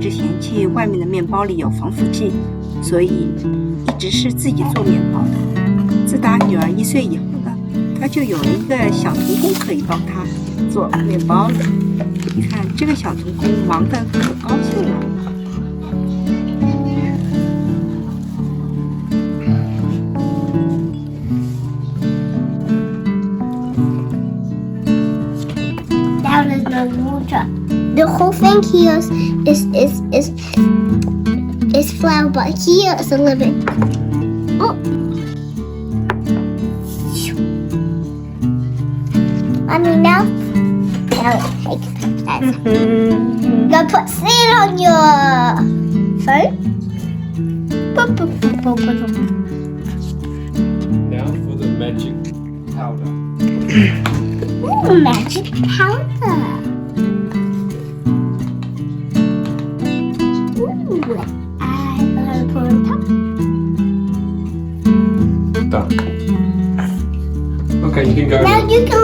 直嫌弃外面的面包里有防腐剂，所以一直是自己做面包的。自打女儿1岁以后呢，他就有了一个小童工可以帮他做面包了。你看这个小童工忙得可高兴了。Now there's no water. The whole thing here is flour, but here is a little bit. Oh. Mommy, now take that. Now put sand on your phone. Now for the magic powder. Ooh, magic powder. Ooh, I'm gonna pour it up. Done. Okay, you can go. Now you can